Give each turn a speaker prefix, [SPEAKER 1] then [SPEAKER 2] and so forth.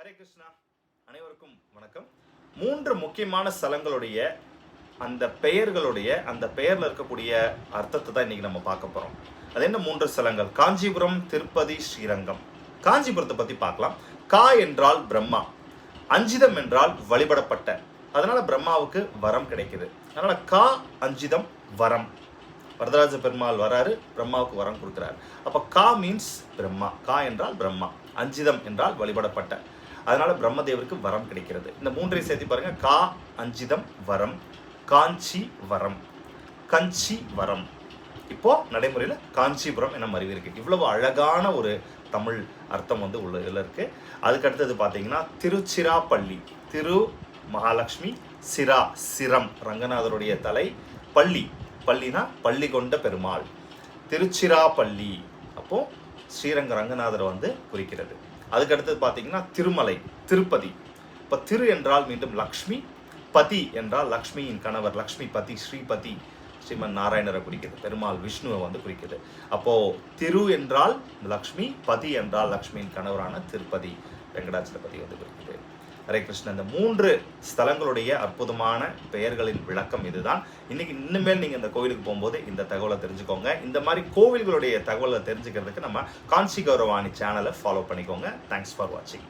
[SPEAKER 1] ஹரே கிருஷ்ணா. அனைவருக்கும் வணக்கம். 3 முக்கியமான ஸ்தலங்களுடைய அந்த பெயர்களுடைய அந்த பெயர்ல இருக்கக்கூடிய அர்த்தத்தை தான் இன்னைக்கு நம்ம பார்க்க போறோம். அது என்ன 3 ஸ்தலங்கள்? காஞ்சிபுரம், திருப்பதி, ஸ்ரீரங்கம். காஞ்சிபுரத்தை பத்தி பார்க்கலாம். கா என்றால் பிரம்மா, அஞ்சிதம் என்றால் வழிபடப்பட்ட, அதனால பிரம்மாவுக்கு வரம் கிடைக்குது. அதனால கா அஞ்சிதம் வரம். வரதராஜ பெருமாள் வராரு, பிரம்மாவுக்கு வரம் கொடுக்கிறார். அப்ப கா மீன்ஸ் பிரம்மா. கா என்றால் பிரம்மா, அஞ்சிதம் என்றால் வழிபடப்பட்ட, அதனால பிரம்மதேவருக்கு வரம் கிடைக்கிறது. இந்த 3ஐயும் சேர்த்து பாருங்க. கா அஞ்சிதம் வரம், காஞ்சி வரம், கஞ்சி வரம். இப்போ நடைமுறையில் காஞ்சிபுரம் என மருவி இருக்கு. இவ்வளவு அழகான ஒரு தமிழ் அர்த்தம் உள்ள இதில் இருக்கு. அதுக்கு அடுத்தது பார்த்தீங்கன்னா திருச்சிராப்பள்ளி. திரு மகாலட்சுமி, சிரா சிரம் ரங்கநாதருடைய தலை, பள்ளி பள்ளினா பள்ளி கொண்ட பெருமாள். திருச்சிராப்பள்ளி அப்போ ஸ்ரீரங்க ரங்கநாதர் குறிக்கிறது. அதுக்கு அடுத்தது பார்த்தீங்கன்னா திருமலை, திருப்பதி. இப்போ திரு என்றால் மீண்டும் லக்ஷ்மி, பதி என்றால் லக்ஷ்மியின் கணவர், லக்ஷ்மி பதி, ஸ்ரீபதி ஸ்ரீமன் நாராயணரை குறிக்கிறது, பெருமாள் விஷ்ணுவை குறிக்கிறது. அப்போ திரு என்றால் லக்ஷ்மி, பதி என்றால் லக்ஷ்மியின் கணவரான திருப்பதி வெங்கடாச்சலபதி குறிக்கிறது. ஹரே கிருஷ்ணன். இந்த 3 ஸ்தலங்களுடைய அற்புதமான பெயர்களின் விளக்கம் இதுதான். இன்னைக்கு இனிமேல் நீங்கள் இந்த கோவிலுக்கு போகும்போது இந்த தகவலை தெரிஞ்சுக்கோங்க. இந்த மாதிரி கோவில்களுடைய தகவலை தெரிஞ்சுக்கிறதுக்கு நம்ம காஞ்சி கௌரவாணி சேனலை ஃபாலோ பண்ணிக்கோங்க. தேங்க்ஸ் ஃபார் வாட்சிங்.